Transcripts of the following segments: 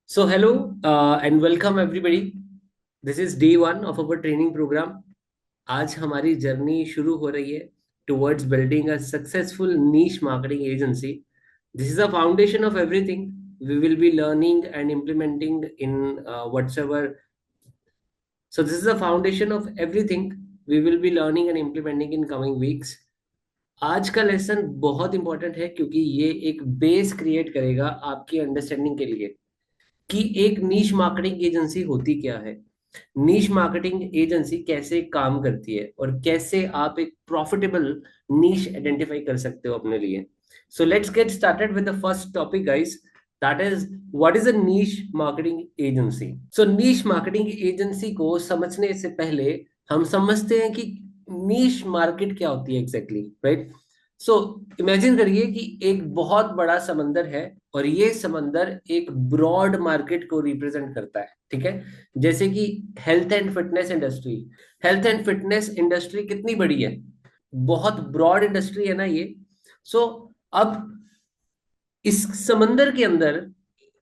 So hello and welcome everybody. This is day one of our training program. आज हमारी journey शुरू हो रही है towards building a successful niche marketing agency. This is a foundation of everything we will be learning and implementing in whatsoever. So this is a foundation of everything we will be learning and implementing in coming weeks. आज का lesson बहुत important है क्योंकि ये एक base create करेगा आपकी understanding के लिए कि एक नीश मार्केटिंग एजेंसी होती क्या है, नीश मार्केटिंग एजेंसी कैसे काम करती है और कैसे आप एक प्रॉफिटेबल नीश आइडेंटिफाई कर सकते हो अपने लिए। So let's get started with the first topic guys, that is what is a niche marketing agency. So niche marketing agency को समझने से पहले हम समझते हैं कि नीश मार्केट क्या होती है एग्जैक्टली, राइट। सो इमेजिन करिए कि एक बहुत बड़ा समंदर है और ये समंदर एक ब्रॉड मार्केट को रिप्रेजेंट करता है, ठीक है। जैसे कि health and fitness industry, health and fitness industry कितनी बड़ी है, बहुत ब्रॉड इंडस्ट्री है ना ये। सो अब इस समंदर के अंदर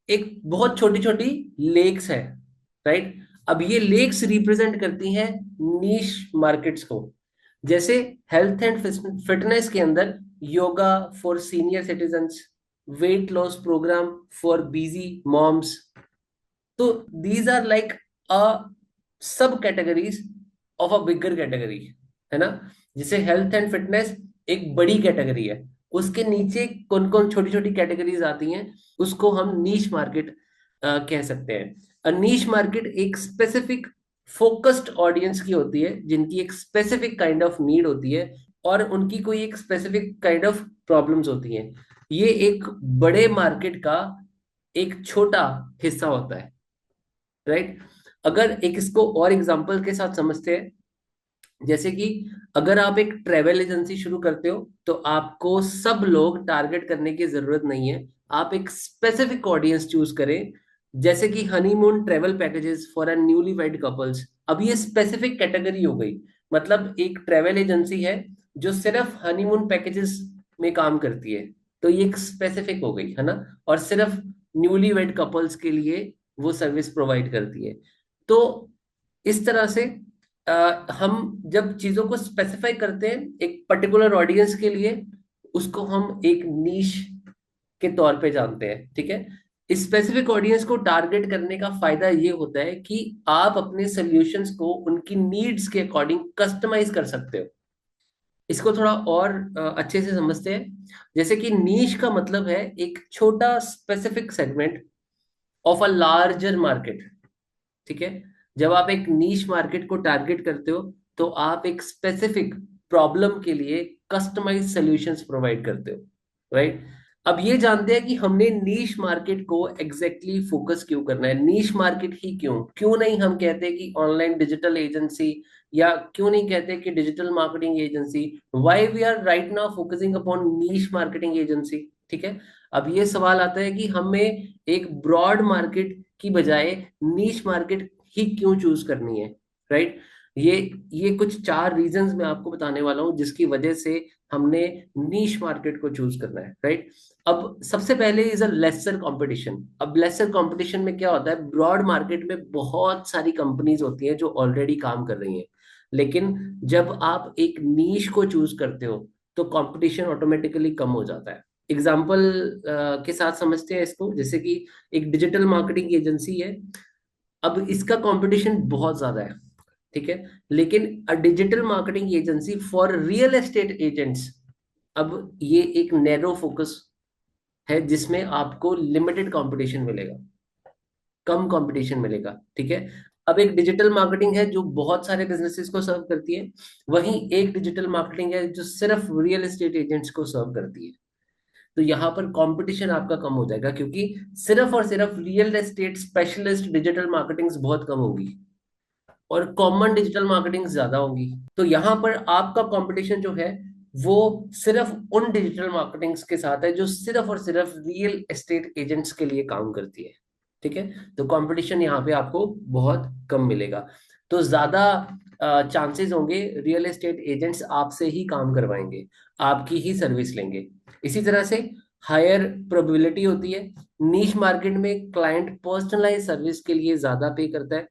एक बहुत छोटी छोटी लेक्स है, राइट। अब ये लेक्स रिप्रेजेंट करती हैं नीश मार्केट्स को। जैसे हेल्थ एंड फिटनेस के अंदर yoga for senior citizens, weight loss program for busy moms. तो these are like a sub categories of a bigger category, है ना। जैसे हेल्थ एंड फिटनेस एक बड़ी कैटेगरी है, उसके नीचे कौन कौन छोटी छोटी कैटेगरीज आती हैं, उसको हम नीश मार्केट कह सकते हैं। अ नीश मार्केट एक स्पेसिफिक फोकस्ड ऑडियंस की होती है, जिनकी एक स्पेसिफिक काइंड ऑफ नीड होती है और उनकी कोई एक स्पेसिफिक काइंड ऑफ प्रॉब्लम्स होती हैं। ये एक बड़े मार्केट का एक छोटा हिस्सा होता है, राइट। अगर एक इसको और एग्जांपल के साथ समझते हैं, जैसे कि अगर आप एक ट्रेवल एजेंसी शुरू करते हो तो आपको सब लोग टारगेट करने की जरूरत नहीं है, आप एक स्पेसिफिक ऑडियंस चूज करें। जैसे कि honeymoon travel packages for a newly wed couples, अब ये स्पेसिफिक कैटेगरी हो गई। मतलब एक ट्रेवल एजेंसी है जो सिर्फ हनीमून पैकेजेस में काम करती है, तो ये एक स्पेसिफिक हो गई, है ना। और सिर्फ न्यूली वेड कपल्स के लिए वो सर्विस प्रोवाइड करती है। तो इस तरह से हम जब चीजों को स्पेसिफाई करते हैं एक पर्टिकुलर ऑडियंस के लिए, उसको हम एक नीश के तौर पे जानते हैं, ठीक है। इस स्पेसिफिक ऑडियंस को टारगेट करने का फायदा ये होता है कि आप अपने सॉल्यूशंस को उनकी नीड्स के अकॉर्डिंग कस्टमाइज कर सकते हो। इसको थोड़ा और अच्छे से समझते हैं। जैसे कि नीश का मतलब है एक छोटा specific segment of a larger market, ठीक है। जब आप एक नीश मार्केट को टारगेट करते हो तो आप एक स्पेसिफिक प्रॉब्लम के लिए कस्टमाइज सॉल्यूशंस प्रोवाइड करते हो, राइट। अब ये जानते हैं कि हमने नीश मार्केट को एग्जैक्टली फोकस क्यों करना है, नीश मार्केट ही क्यों, क्यों नहीं हम कहते हैं कि ऑनलाइन डिजिटल एजेंसी, या क्यों नहीं कहते कि digital marketing agency. Why we are right now focusing upon niche marketing agency, ठीक है। अब ये सवाल आता है कि हमें एक ब्रॉड मार्केट की बजाय नीश मार्केट ही क्यों चूज करनी है, राइट। ये ये कुछ चार रीजंस मैं आपको बताने वाला हूं जिसकी वजह से हमने नीश मार्केट को चूज करना है, राइट। अब सबसे पहले इज अ लेसर कंपटीशन। अब लेसर कंपटीशन में क्या होता है, ब्रॉड मार्केट में बहुत सारी कंपनीज होती हैं जो ऑलरेडी काम कर रही हैं, लेकिन जब आप एक नीश को चूज करते हो तो कंपटीशन ऑटोमेटिकली कम हो जाता है। एग्जाम्पल के साथ समझते हैं इसको, जैसे कि एक डिजिटल मार्केटिंग एजेंसी है। अब इसका कंपटीशन बहुत ज्यादा है, ठीक है। लेकिन a digital marketing agency for real estate agents, अब ये एक नैरो फोकस है जिसमें आपको लिमिटेड कंपटीशन मिलेगा, कम कंपटीशन मिलेगा, ठीक है। अब एक डिजिटल मार्केटिंग है जो बहुत सारे बिजनेसेस को सर्व करती है, वहीं एक डिजिटल मार्केटिंग है जो सिर्फ रियल एस्टेट एजेंट्स को सर्व करती है। तो यहाँ पर कंपटीशन आपका कम हो जाएगा क्योंकि सिर्फ और सिर्फ real estate specialist digital marketing बहुत कम होगी और कॉमन डिजिटल मार्केटिंग ज्यादा होगी। तो यहाँ पर आपका कंपटीशन जो है वो सिर्फ उन डिजिटल मार्केटिंग्स के साथ है जो सिर्फ और सिर्फ रियल एस्टेट एजेंट्स के लिए काम करती है, ठीक है। तो कंपटीशन यहाँ पे आपको बहुत कम मिलेगा, तो ज्यादा चांसेस होंगे रियल एस्टेट एजेंट्स आपसे ही काम करवाएंगे, आपकी ही सर्विस लेंगे। इसी तरह से हायर प्रोबेबिलिटी होती है। नीश मार्केट में क्लाइंट पर्सनलाइज सर्विस के लिए ज्यादा पे करता है।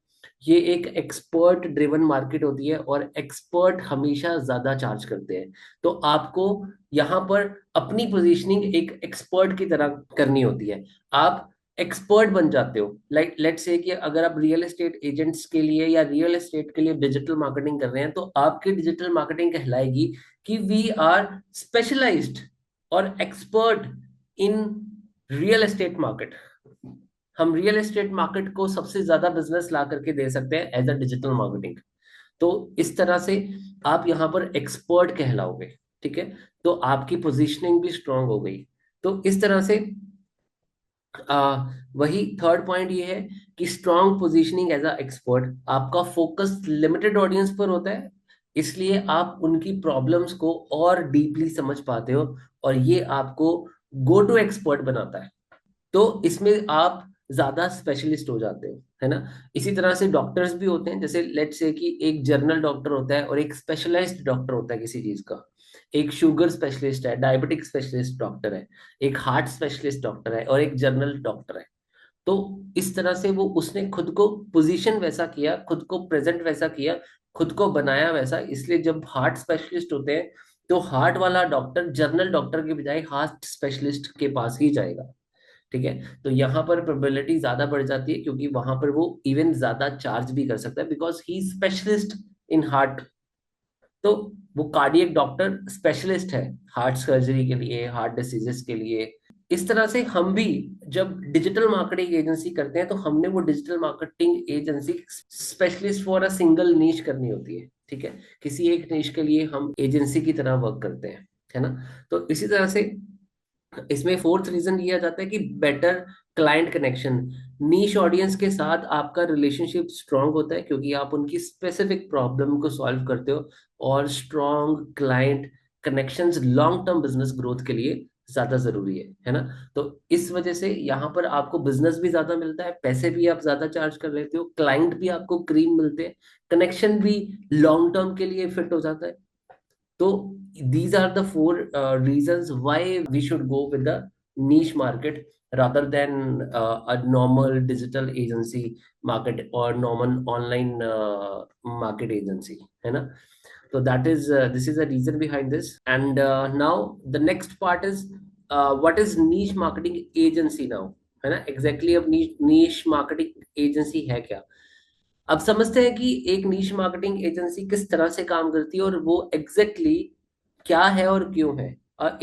ये एक एक्सपर्ट ड्रिवन मार्केट होती है और एक्सपर्ट हमेशा ज्यादा चार्ज करते हैं। तो आपको यहाँ पर अपनी पोजीशनिंग एक एक्सपर्ट की तरह करनी होती है। आप एक्सपर्ट बन जाते हो। लाइक लेट्स से कि अगर आप रियल एस्टेट एजेंट्स के लिए या रियल एस्टेट के लिए डिजिटल मार्केटिंग कर रहे हैं, तो आपकी डिजिटल मार्केटिंग कहलाएगी कि वी आर स्पेशलाइज्ड और expert in real estate market. हम रियल एस्टेट मार्केट को सबसे ज्यादा बिजनेस ला करके दे सकते हैं एज अ डिजिटल मार्केटिंग। तो इस तरह से आप यहाँ पर एक्सपर्ट कहलाओगे। ठीक है, तो आपकी पोजीशनिंग भी स्ट्रांग हो गई। तो इस तरह से वही थर्ड पॉइंट ये है कि strong positioning as a expert. आपका फोकस लिमिटेड ऑडियंस पर होता है, इसलिए आप उनकी प्रॉब्लम्स को और डीपली समझ पाते हो, और ये आपको गो टू एक्सपर्ट बनाता है। तो इसमें आप ज्यादा स्पेशलिस्ट हो जाते हो, है ना। इसी तरह से डॉक्टर्स भी होते हैं। जैसे लेट्स से कि एक जनरल डॉक्टर होता है और एक स्पेशलाइज्ड डॉक्टर होता है किसी चीज का। एक शुगर स्पेशलिस्ट है, डायबिटिक स्पेशलिस्ट डॉक्टर है, एक हार्ट स्पेशलिस्ट डॉक्टर है, और एक जनरल डॉक्टर है। तो इस तरह से वो उसने खुद को पोजीशन वैसा किया, खुद को प्रेजेंट वैसा किया, खुद को बनाया वैसा। इसलिए जब हार्ट स्पेशलिस्ट होते हैं, तो हार्ट वाला डॉक्टर जनरल डॉक्टर के बजाय हार्ट स्पेशलिस्ट के पास ही जाएगा। ठीक है, तो यहाँ पर प्रोबेबिलिटी ज्यादा बढ़ जाती है, क्योंकि वहां पर वो इवन ज्यादा चार्ज भी कर सकता है, because he specialist in heart. तो वो कार्डियक डॉक्टर स्पेशलिस्ट है हार्ट सर्जरी के लिए, हार्ट डिसीजेस के लिए। इस तरह से हम भी जब डिजिटल मार्केटिंग एजेंसी करते हैं, तो हमने वो digital marketing agency specialist for a single niche करनी होती है। ठीक है, किसी एक नीश के लिए हम एजेंसी की तरह वर्क करते हैं, है ना। तो इसी तरह से इसमें फोर्थ रीजन ये आ जाता है कि बेटर क्लाइंट कनेक्शन। नीश ऑडियंस के साथ आपका रिलेशनशिप स्ट्रांग होता है, क्योंकि आप उनकी स्पेसिफिक प्रॉब्लम को सॉल्व करते हो। और strong client connections long term business growth के लिए ज्यादा जरूरी है ना। तो इस वजह से यहाँ पर आपको बिजनेस भी ज्यादा मिलता है, पैसे भी आप ज्यादा चार्ज कर लेते हो, क्लाइंट भी आपको क्रीम मिलते हैं, कनेक्शन भी लॉन्ग टर्म के लिए फिट हो जाता है। So these are the four reasons why we should go with the niche market rather than a normal digital agency market or normal online market agency, है ना। So that is this is the reason behind this. And now the next part is what is niche marketing agency now, है ना। Exactly अब niche marketing agency है क्या। अब समझते हैं कि एक नीश मार्केटिंग एजेंसी किस तरह से काम करती है और वो एग्जैक्टली क्या है और क्यों है।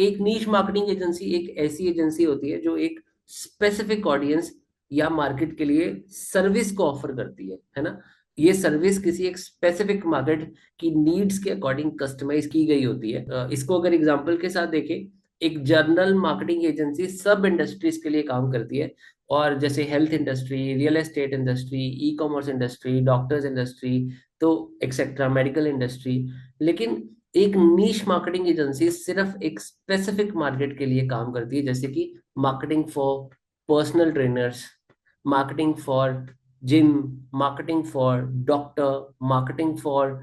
एक नीश मार्केटिंग एजेंसी एक ऐसी एजेंसी होती है जो एक स्पेसिफिक ऑडियंस या मार्केट के लिए सर्विस को ऑफर करती है ना। ये सर्विस किसी एक स्पेसिफिक मार्केट की नीड्स के अकॉर्डिंग कस्टमाइज की गई होती है। इसको अगर एग्जांपल के साथ देखें, एक जर्नल मार्केटिंग एजेंसी सब इंडस्ट्रीज के लिए काम करती है, और जैसे health industry, real estate industry, e commerce industry, doctors industry, तो एक्सेट्रा मेडिकल इंडस्ट्री। लेकिन एक नीश मार्केटिंग एजेंसी सिर्फ एक स्पेसिफिक मार्केट के लिए काम करती है, जैसे कि marketing for personal trainers, marketing for gym, marketing for doctor, marketing for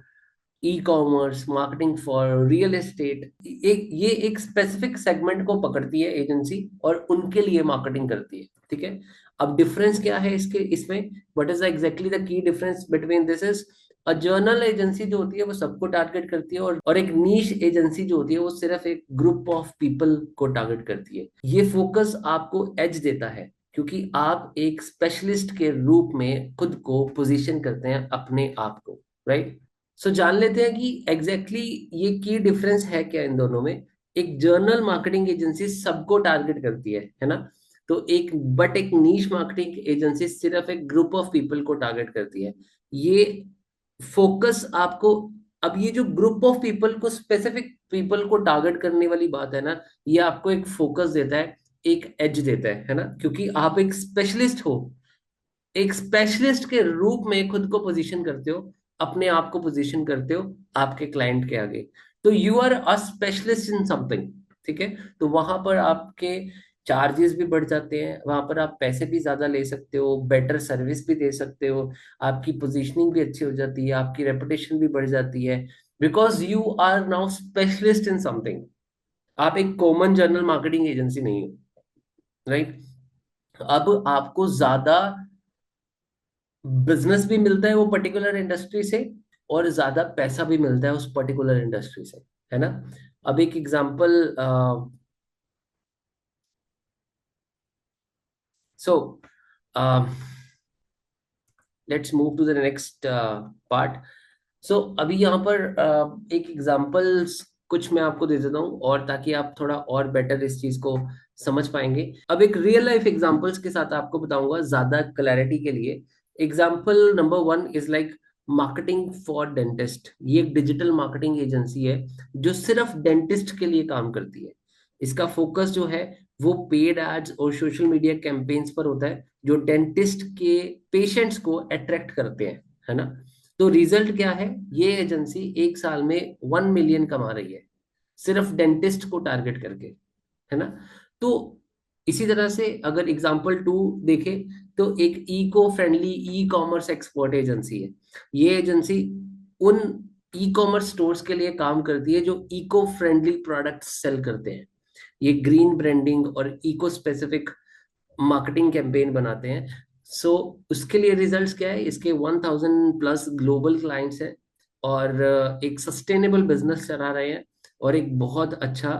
e commerce, marketing for real estate. एक ये एक स्पेसिफिक सेगमेंट को पकड़ती है एजेंसी और उनके लिए मार्केटिंग करती है। ठीक है, अब डिफरेंस क्या है इसके इसमें, what is exactly the key difference between this is, a journal agency जो होती है वो सबको टारगेट करती है, और एक नीश एजेंसी जो होती है वो सिर्फ एक ग्रुप ऑफ पीपल को टारगेट करती है। ये फोकस आपको एज देता है, क्योंकि आप एक स्पेशलिस्ट के रूप में खुद को पोजीशन करते हैं अपने आप को, राइट। सो जान लेते हैं कि एग्जैक्टली ये की डिफरेंस है क्या इन दोनों में। एक जर्नल मार्केटिंग एजेंसी सबको टारगेट करती है ना। तो एक नीश मार्केटिंग एजेंसी सिर्फ एक ग्रुप ऑफ पीपल को टारगेट करती है। ये फोकस आपको, अब ये जो ग्रुप ऑफ पीपल को, स्पेसिफिक पीपल को टारगेट करने वाली बात है ना, ये आपको एक फोकस देता है, एक एज देता है ना, क्योंकि आप एक स्पेशलिस्ट हो, एक स्पेशलिस्ट के रूप में खुद को पोजीशन करते हो, अपने आप को पोजीशन करते हो आपके क्लाइंट के आगे। तो you are a specialist in something. ठीक है, तो वहां पर आपके चार्जेस भी बढ़ जाते हैं, वहां पर आप पैसे भी ज्यादा ले सकते हो, बेटर सर्विस भी दे सकते हो, आपकी पोजीशनिंग भी अच्छी हो जाती है, आपकी रेपुटेशन भी बढ़ जाती है, because you are now specialist in something. आप एक कॉमन जनरल मार्केटिंग एजेंसी नहीं हो, राइट? अब आपको ज्यादा बिजनेस भी मिलता है वो पर्टिकुलर इंडस्ट्री से, और ज्यादा पैसा भी मिलता है उस पर्टिकुलर इंडस्ट्री से, है ना? अब एक example, so let's move to the next part. So अभी यहाँ पर एक एग्जांपल्स कुछ मैं आपको दे देता हूँ, और ताकि आप थोड़ा और बेटर इस चीज को समझ पाएंगे। अब एक रियल लाइफ एग्जांपल्स के साथ आपको बताऊंगा ज्यादा क्लैरिटी के लिए। Example number one is like marketing for dentist. ये एक डिजिटल मार्केटिंग एजेंसी है जो सिर्फ डेंटिस्ट के लिए काम करती है। इसका फोकस जो है वो पेड एड्स और सोशल मीडिया कैंपेन्स पर होता है, जो डेंटिस्ट के पेशेंट्स को अट्रैक्ट करते हैं, है ना? तो रिजल्ट क्या है? ये एजेंसी एक साल में 1 मिलियन कमा रही है, सिर्फ डेंटिस्ट को टारगेट करके, है ना? तो इसी तरह से अगर एग्जांपल टू देखें, तो एक eco friendly e commerce export agency है। ये एजेंसी उन ई कॉमर्स स्टोर्स के लिए काम करती है जो इको फ्रेंडली प्रोडक्ट्स सेल करते हैं। ये ग्रीन ब्रांडिंग और इको स्पेसिफिक मार्केटिंग कैंपेन बनाते हैं। सो उसके लिए रिजल्ट्स क्या है? इसके 1000+ ग्लोबल क्लाइंट्स हैं, और एक सस्टेनेबल बिजनेस चला रहे हैं, और एक बहुत अच्छा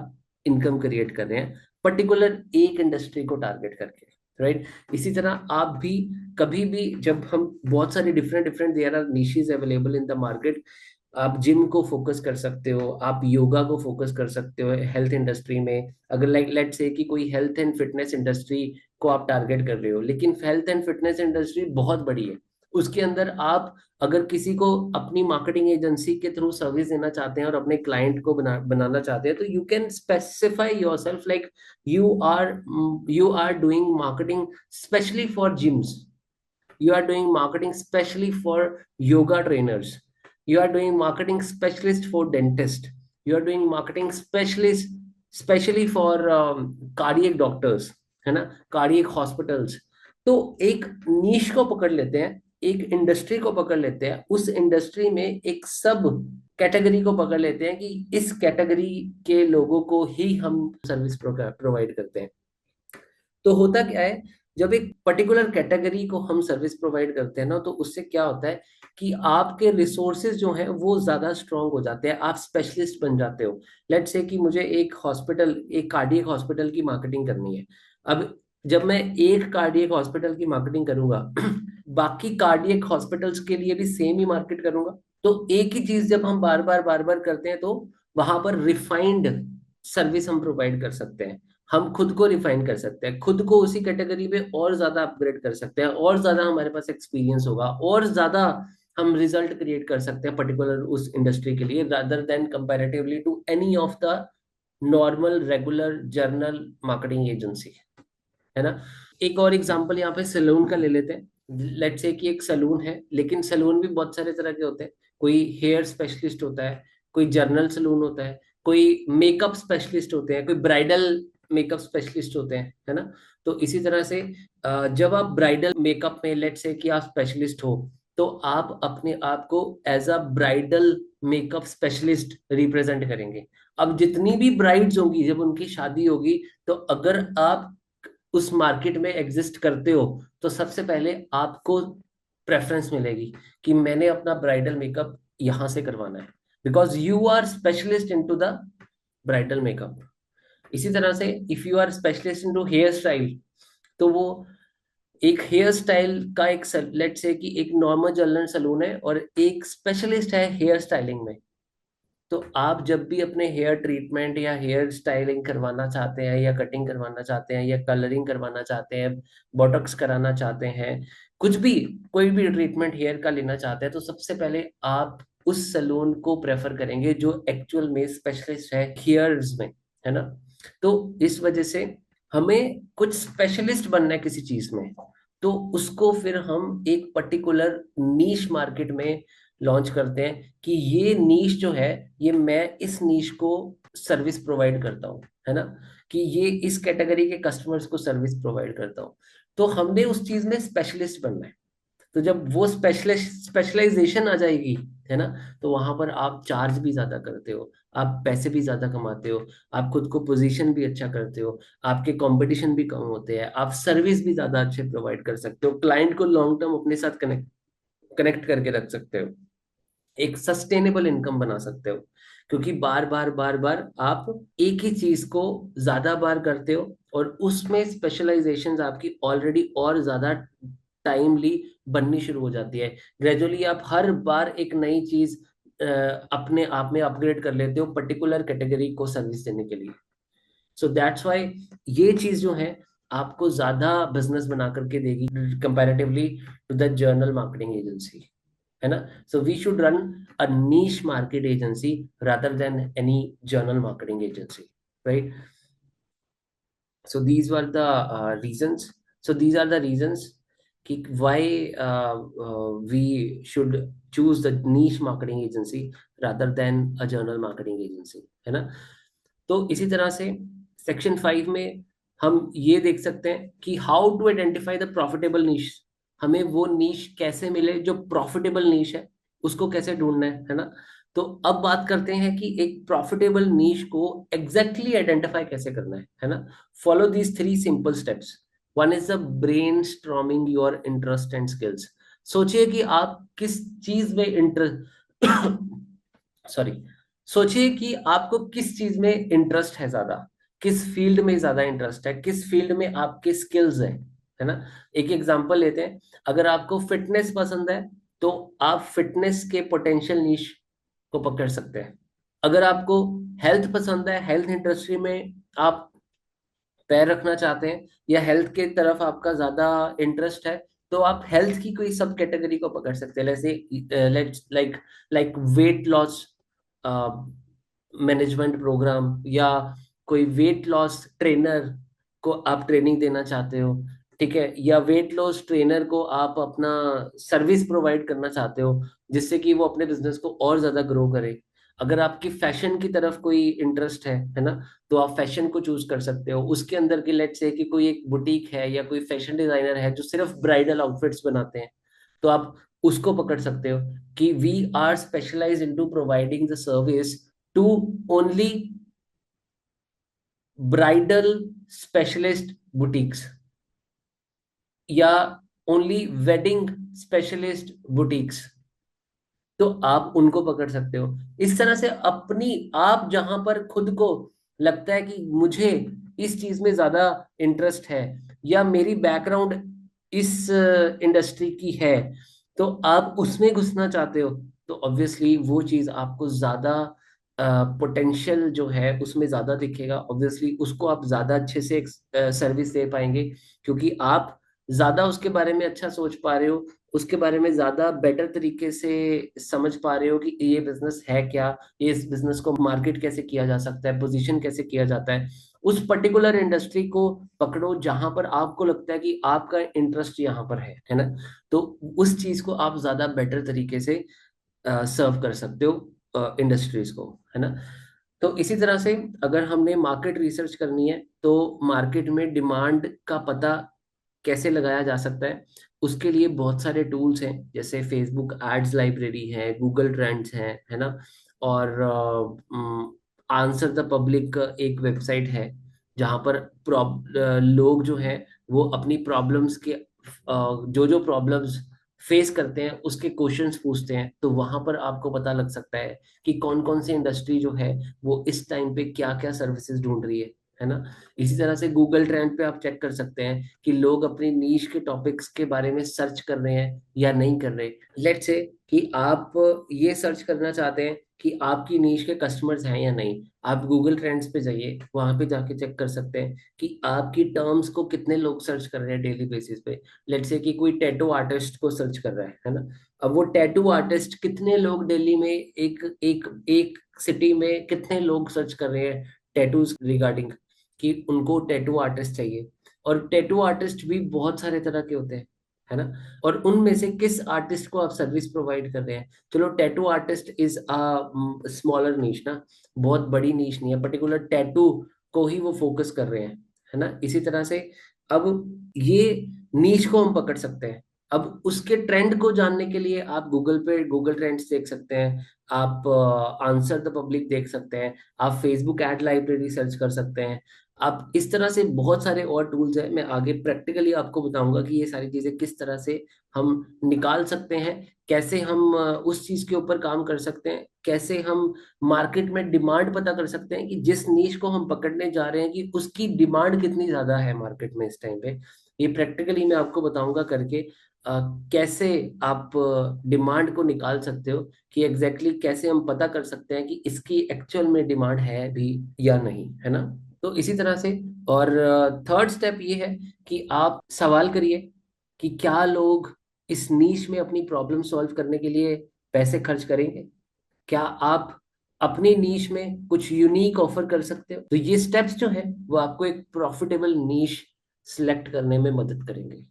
इनकम क्रिएट कर रहे हैं पर्टिकुलर एक इंडस्ट्री को टारगेट करके, राइट? इसी तरह आप भी कभी भी, जब हम बहुत सारे different different there are niches available in the market. आप जिम को फोकस कर सकते हो, आप योगा को फोकस कर सकते हो हेल्थ इंडस्ट्री में। अगर लाइक लेट्स से कि कोई हेल्थ एंड फिटनेस इंडस्ट्री को आप टारगेट कर रहे हो, लेकिन हेल्थ एंड फिटनेस इंडस्ट्री बहुत बड़ी है। उसके अंदर आप अगर किसी को अपनी मार्केटिंग एजेंसी के थ्रू सर्विस देना चाहते हैं और अपने क्लाइंट को बनाना चाहते हैं, तो you can specify yourself like you are doing marketing specially for gyms, you are doing marketing specially for yoga trainers, you are doing marketing specialist for dentist, you are doing marketing specialist specially for cardiac doctors, है ना? Cardiac hospitals. तो एक नीश को पकड़ लेते हैं, एक industry को पकड़ लेते हैं, उस इंडस्ट्री में एक सब कैटेगरी को पकड़ लेते हैं कि इस कैटेगरी के लोगों को ही हम सर्विस प्रोवाइड करते हैं। तो होता क्या है, जब एक पर्टिकुलर कैटेगरी को हम सर्विस प्रोवाइड करते हैं ना, तो उससे क्या होता है कि आपके रिसोर्सेज जो हैं वो ज्यादा स्ट्रांग हो जाते हैं, आप स्पेशलिस्ट बन जाते हो। लेट्स से कि मुझे एक हॉस्पिटल, एक कार्डियक हॉस्पिटल की मार्केटिंग करनी है। अब जब मैं एक कार्डियक हॉस्पिटल की मार्केटिंग करूंगा बाकी कार्डियक हॉस्पिटल्स के लिए भी सेम ही मार्केट करूंगा। तो एक ही चीज जब हम बार बार करते हैं, तो वहां पर रिफाइंड सर्विस हम प्रोवाइड कर सकते हैं। हम खुद को रिफाइन कर सकते हैं, खुद को उसी कैटेगरी में और ज्यादा अपग्रेड कर सकते हैं, और ज्यादा हमारे पास एक्सपीरियंस होगा, और ज्यादा हम रिजल्ट क्रिएट कर सकते हैं पर्टिकुलर उस इंडस्ट्री के लिए, rather than comparatively to any of the normal regular general marketing agency, है ना? एक और एग्जांपल यहाँ पे सैलून का ले लेते हैं। लेट्स से कि एक सैलून है, लेकिन सैलून भी बहुत सारे तरह के होते हैं। कोई हेयर स्पेशलिस्ट होता है, कोई जर्नल सैलून होता है, कोई मेकअप स्पेशलिस्ट होते हैं, कोई ब्राइडल मेकअप स्पेशलिस्ट होते हैं, है ना? तो इसी तरह से जब आप ब्राइडल मेकअप में लेट्स से कि आप स्पेशलिस्ट हो, तो आप अपने आप को as a bridal makeup specialist represent करेंगे। अब जितनी भी ब्राइड्स होंगी, जब उनकी शादी होगी, तो अगर आप उस मार्केट में एग्जिस्ट करते हो, तो सबसे पहले आपको प्रेफरेंस मिलेगी कि मैंने अपना ब्राइडल मेकअप यहां से करवाना है, because you are specialist into the bridal makeup. इसी तरह से if you are specialist into hair style, तो वो एक हेयर स्टाइल का एक लेट से कि एक नॉर्मल जनरल सलून है और एक स्पेशलिस्ट है हेयर स्टाइलिंग में। तो आप जब भी अपने हेयर ट्रीटमेंट या हेयर स्टाइलिंग करवाना चाहते हैं, या कटिंग करवाना चाहते हैं, या कलरिंग करवाना चाहते हैं, बोटॉक्स कराना चाहते हैं, कुछ भी, कोई भी ट्रीटमेंट हेयर का लेना चाहते हैं, तो सबसे पहले आप उस सलून को प्रेफर करेंगे जो एक्चुअल में स्पेशलिस्ट है हेयर्स में, है ना? तो इस वजह से हमें कुछ स्पेशलिस्ट बनना है किसी चीज में, तो उसको फिर हम एक पर्टिकुलर नीश मार्केट में लॉन्च करते हैं कि ये नीश जो है, ये मैं इस नीश को सर्विस प्रोवाइड करता हूँ, है ना? कि ये इस कैटेगरी के कस्टमर्स को सर्विस प्रोवाइड करता हूँ। तो हमने उस चीज में स्पेशलिस्ट बनना है। तो जब वो स्पेशलाइजेशन आ जाएगी, है ना, तो वहां पर आप चार्ज भी ज्यादा करते हो, आप पैसे भी ज्यादा कमाते हो, आप खुद को पोजीशन भी अच्छा करते हो, आपके कंपटीशन भी कम होते हैं, आप सर्विस भी ज्यादा अच्छे प्रोवाइड कर सकते हो, क्लाइंट को लॉन्ग टर्म अपने साथ कनेक्ट कनेक्ट करके रख सकते हो, एक सस्टेनेबल इनकम बना सकते हो, क्योंकि बार बार बार बार आप एक ही चीज को ज्यादा बार करते हो, और उसमें स्पेशलाइजेशंस आपकी ऑलरेडी और ज्यादा टाइमली बननी शुरू हो जाती है। ग्रेजुअली आप हर बार एक नई चीज अपने आप में अपग्रेड कर लेते हो पर्टिकुलर कैटेगरी को सर्विस देने के लिए। सो दैट्स वाई ये चीज जो है आपको ज्यादा बिजनेस बना करके देगी comparatively to the general marketing agency, है ना। So we should run a niche market agency rather than any journal marketing agency, right? So these were the reasons. So these are the reasons कि why we should choose the niche marketing agency rather than a journal marketing agency, है ना। तो इसी तरह से section 5 में हम ये देख सकते हैं कि how to identify the profitable niche, हमें वो नीश कैसे मिले जो प्रॉफिटेबल नीश है, उसको कैसे ढूंढना है ना। तो अब बात करते हैं कि एक प्रॉफिटेबल नीश को एग्जैक्टली आइडेंटिफाई कैसे करना है ना। Follow these 3 simple steps. One is the brain storming your interest and skills. सोचिए कि आप किस चीज में इंटरेस्ट सॉरी सोचिए कि आपको किस चीज में इंटरेस्ट है ज्यादा, किस फील्ड में ज्यादा इंटरेस्ट है, किस फील्ड में आपके स्किल्स है ना। एक एग्जांपल लेते हैं, अगर आपको फिटनेस पसंद है तो आप फिटनेस के पोटेंशियल नीश को पकड़ सकते हैं। अगर आपको हेल्थ पसंद है, हेल्थ इंडस्ट्री में आप पैर रखना चाहते हैं, या हेल्थ के तरफ आपका ज्यादा इंटरेस्ट है, तो आप हेल्थ की कोई सब कैटेगरी को पकड़ सकते हैं, जैसे let's like like weight loss management program, या कोई वेट लॉस ट्रेनर को आप ट्रेनिंग देना चाहते हो, ठीक है, या वेट लॉस ट्रेनर को आप अपना सर्विस प्रोवाइड करना चाहते हो जिससे कि वो अपने बिजनेस को और ज्यादा ग्रो करे। अगर आपकी फैशन की तरफ कोई इंटरेस्ट है ना, तो आप फैशन को चूज कर सकते हो, उसके अंदर की लेट्स से कि कोई एक बुटीक है या कोई फैशन डिजाइनर है जो सिर्फ ब्राइडल आउटफिट्स बनाते हैं, तो आप उसको पकड़ सकते हो कि we are specialize into providing the service to only bridal specialist boutiques, या ओनली वेडिंग स्पेशलिस्ट बुटीक्स, तो आप उनको पकड़ सकते हो। इस तरह से अपनी, आप जहां पर खुद को लगता है कि मुझे इस चीज में ज्यादा इंटरेस्ट है, या मेरी बैकग्राउंड इस इंडस्ट्री की है, तो आप उसमें घुसना चाहते हो, तो ऑब्वियसली वो चीज आपको ज्यादा पोटेंशियल जो है उसमें ज्यादा दिखेगा, ऑब्वियसली उसको आप ज्यादा अच्छे से सर्विस दे पाएंगे, क्योंकि आप ज्यादा उसके बारे में अच्छा सोच पा रहे हो, उसके बारे में ज्यादा बेटर तरीके से समझ पा रहे हो कि ये बिजनेस है क्या, ये इस बिजनेस को मार्केट कैसे किया जा सकता है, पोजीशन कैसे किया जाता है। उस पर्टिकुलर इंडस्ट्री को पकड़ो जहां पर आपको लगता है कि आपका इंटरेस्ट यहाँ पर है ना। तो उस चीज को आप ज्यादा बेटर तरीके से सर्व कर सकते हो इंडस्ट्रीज को, है ना। तो इसी तरह से अगर हमने मार्केट रिसर्च करनी है, तो मार्केट में डिमांड का पता कैसे लगाया जा सकता है, उसके लिए बहुत सारे टूल्स हैं, जैसे फेसबुक एड्स लाइब्रेरी है, गूगल ट्रेंड्स है ना, और आंसर द पब्लिक एक वेबसाइट है जहाँ पर लोग जो हैं वो अपनी प्रॉब्लम्स के जो जो प्रॉब्लम्स फेस करते हैं उसके क्वेश्चंस पूछते हैं, तो वहां पर आपको पता लग सकता है कि कौन कौन सी इंडस्ट्री जो है वो इस टाइम पे क्या क्या सर्विसेज ढूंढ रही है ना। इसी तरह से गूगल ट्रेंड पे आप चेक कर सकते हैं कि लोग अपनी नीश के टॉपिक्स के बारे में सर्च कर रहे हैं या नहीं कर रहे। लेट्स से कि आप ये सर्च करना चाहते हैं कि आपकी नीश के कस्टमर्स हैं या नहीं, आप गूगल ट्रेंड्स पे जाइए, वहां पे जाके चेक कर सकते हैं कि आपकी टर्म्स को कितने लोग सर्च कर रहे हैं डेली बेसिस पे। लेट्स से कि कोई टैटू आर्टिस्ट को सर्च कर रहा है ना, अब वो टैटू आर्टिस्ट कितने लोग दिल्ली में, एक एक एक सिटी में कितने लोग सर्च कर रहे हैं टैटूज रिगार्डिंग, कि उनको टैटू आर्टिस्ट चाहिए। और टैटू आर्टिस्ट भी बहुत सारे तरह के होते हैं, है ना, और उनमें से किस आर्टिस्ट को आप सर्विस प्रोवाइड कर रहे हैं। चलो tattoo artist is a smaller niche ना, बहुत बड़ी नीश नहीं है, पर्टिकुलर टैटू को ही वो फोकस कर रहे हैं, है ना। इसी तरह से अब ये नीश को हम पकड़ सकते हैं। अब उसके ट्रेंड को जानने के लिए आप गूगल पे गूगल ट्रेंड्स देख सकते हैं, आप आंसर द पब्लिक देख सकते हैं, आप फेसबुक एड लाइब्रेरी सर्च कर सकते हैं। आप इस तरह से बहुत सारे और टूल्स हैं, मैं आगे प्रैक्टिकली आपको बताऊंगा कि ये सारी चीजें किस तरह से हम निकाल सकते हैं, कैसे हम उस चीज के ऊपर काम कर सकते हैं, कैसे हम मार्केट में डिमांड पता कर सकते हैं कि जिस नीश को हम पकड़ने जा रहे हैं कि उसकी डिमांड कितनी ज्यादा है मार्केट में इस टाइम पे। ये प्रैक्टिकली मैं आपको बताऊंगा करके अ, कैसे आप डिमांड को निकाल सकते हो, कि एग्जैक्टली exactly कैसे हम पता कर सकते हैं कि इसकी एक्चुअल में डिमांड है भी या नहीं, है ना। तो इसी तरह से, और थर्ड स्टेप ये है कि आप सवाल करिए कि क्या लोग इस नीश में अपनी प्रॉब्लम सॉल्व करने के लिए पैसे खर्च करेंगे, क्या आप अपनी नीश में कुछ यूनिक ऑफर कर सकते हो। तो ये स्टेप्स जो है वो आपको एक प्रॉफिटेबल नीश सिलेक्ट करने में मदद करेंगे,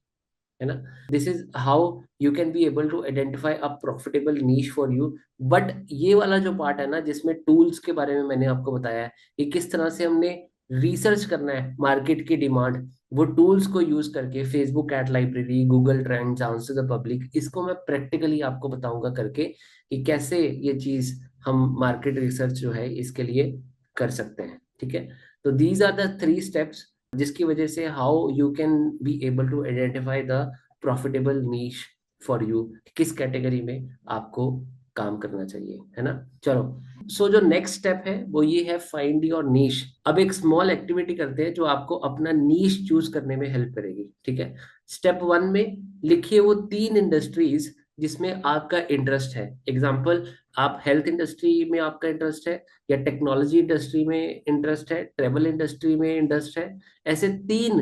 है ना। This is how you can be able to identify a profitable niche for you. But ये वाला जो पार्ट है ना, जिसमें टूल्स के बारे में मैंने आपको बताया है कि किस तरह से हमने रिसर्च करना है मार्केट की डिमांड, वो टूल्स को यूज करके, Facebook ad library, Google trends, answer the public, इसको मैं प्रैक्टिकली आपको बताऊंगा करके कि कैसे ये चीज हम मार्केट रिसर्च जो है इसके लिए कर सकते हैं, ठीक है। तो these are the three steps जिसकी वजह से how you can be able to identify the profitable niche for you, किस कैटेगरी में आपको काम करना चाहिए, है ना। चलो, सो जो नेक्स्ट स्टेप है वो ये है, फाइंड योर नीश। अब एक स्मॉल एक्टिविटी करते हैं जो आपको अपना नीश चूज करने में हेल्प करेगी, ठीक है। स्टेप वन में लिखिए वो 3 इंडस्ट्रीज जिसमें आपका इंटरेस्ट है। एग्जाम्पल, आप हेल्थ इंडस्ट्री में आपका इंटरेस्ट है, या टेक्नोलॉजी इंडस्ट्री में इंटरेस्ट है, ट्रेवल इंडस्ट्री में इंटरेस्ट है। ऐसे 3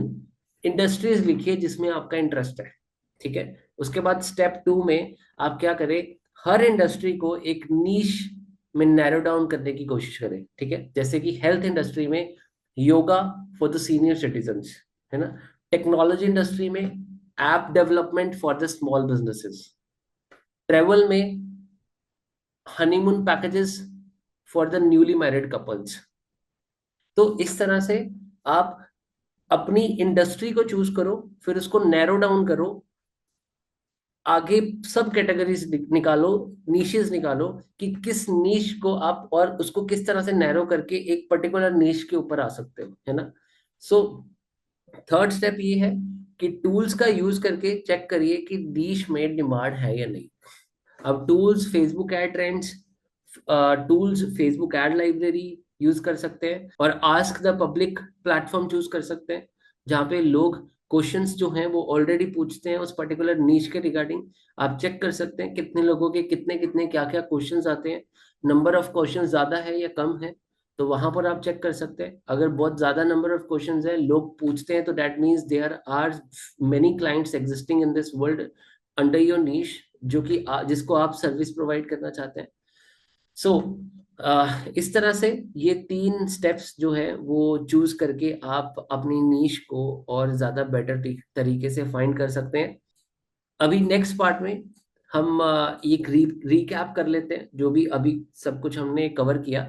इंडस्ट्रीज लिखिए जिसमें आपका इंटरेस्ट है, ठीक है। उसके बाद स्टेप टू में आप क्या करें, हर इंडस्ट्री को एक नीश में नैरो डाउन करने की कोशिश करें, ठीक है। जैसे कि हेल्थ इंडस्ट्री में yoga for the senior citizens, है ना। टेक्नोलॉजी इंडस्ट्री में app development for the small businesses. Travel में honeymoon packages for the newly married couples. तो इस तरह से आप अपनी इंडस्ट्री को चूज करो, फिर उसको नैरो डाउन करो, आगे सब कैटेगरीज निकालो, नीशेस निकालो कि किस नीश को आप, और उसको किस तरह से नैरो करके एक पर्टिकुलर नीश के ऊपर आ सकते हो, है ना। सो थर्ड स्टेप ये है कि टूल्स का यूज करके चेक करिए कि नीश में डिमांड है या नहीं। अब tools, Facebook ad trends tools, Facebook ad library use कर सकते हैं, और ask the public platform choose कर सकते हैं, जहाँ पे लोग क्वेश्चंस जो हैं वो ऑलरेडी पूछते हैं उस पर्टिकुलर नीच के रिगार्डिंग। आप चेक कर सकते हैं कितने लोगों के कितने कितने क्या क्या क्वेश्चंस आते हैं, नंबर ऑफ क्वेश्चंस ज्यादा है या कम है, तो वहां पर आप चेक कर सकते हैं। अगर बहुत ज्यादा नंबर ऑफ क्वेश्चंस है, लोग पूछते हैं, तो that means there are many clients existing in this world under your niche, जो कि जिसको आप सर्विस प्रोवाइड करना चाहते हैं। सो इस तरह से ये 3 स्टेप्स जो है वो चूज करके आप अपनी नीश को और ज्यादा बेटर तरीके से फाइंड कर सकते हैं। अभी नेक्स्ट पार्ट में हम एक रिकैप कर लेते हैं जो भी अभी सब कुछ हमने कवर किया,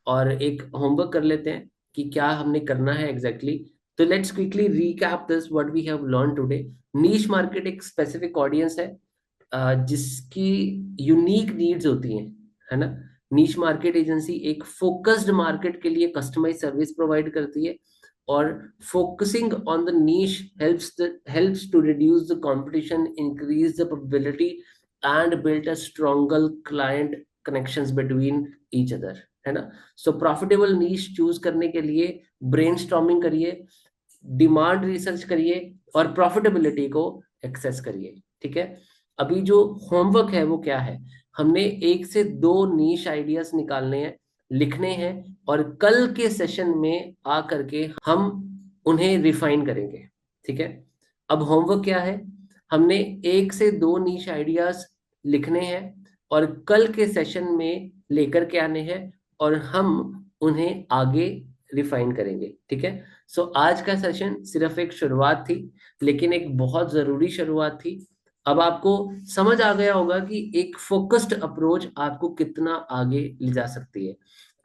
और एक होमवर्क कर लेते हैं कि क्या हमने करना है एग्जैक्टली exactly. तो let's quickly recap this what we have learn today. Niche market एक स्पेसिफिक ऑडियंस है जिसकी यूनिक नीड्स होती हैं, है ना। नीश मार्केट एजेंसी एक फोकस्ड मार्केट के लिए कस्टमाइज सर्विस प्रोवाइड करती है, और focusing on the niche helps to reduce the competition, increase the probability, and build a stronger client connections between each other, है ना। सो प्रॉफिटेबल नीश चूज करने के लिए ब्रेनस्टॉर्मिंग करिए, डिमांड रिसर्च करिए, और प्रॉफिटेबिलिटी को एक्सेस करिए, ठीक है। अभी जो होमवर्क है वो क्या है, हमने 1 से 2 नीश आइडियाज निकालने हैं, लिखने हैं, और कल के सेशन में आ करके हम उन्हें रिफाइन करेंगे, ठीक है। अब होमवर्क क्या है, हमने 1 से 2 नीश आइडियाज लिखने हैं और कल के सेशन में लेकर के आने हैं, और हम उन्हें आगे रिफाइन करेंगे, ठीक है। सो आज का सेशन सिर्फ एक शुरुआत थी, लेकिन एक बहुत जरूरी शुरुआत थी। अब आपको समझ आ गया होगा कि एक फोकस्ड अप्रोच आपको कितना आगे ले जा सकती है।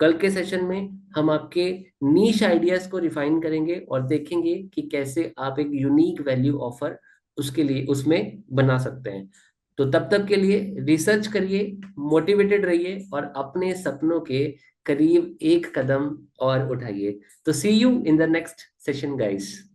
कल के सेशन में हम आपके नीश आइडियाज को रिफाइन करेंगे और देखेंगे कि कैसे आप एक यूनिक वैल्यू ऑफर उसके लिए उसमें बना सकते हैं। तो तब तक के लिए रिसर्च करिए, मोटिवेटेड रहिए और अपने सपनों के करीब एक कदम और उठाइए। तो see you in the next session guys.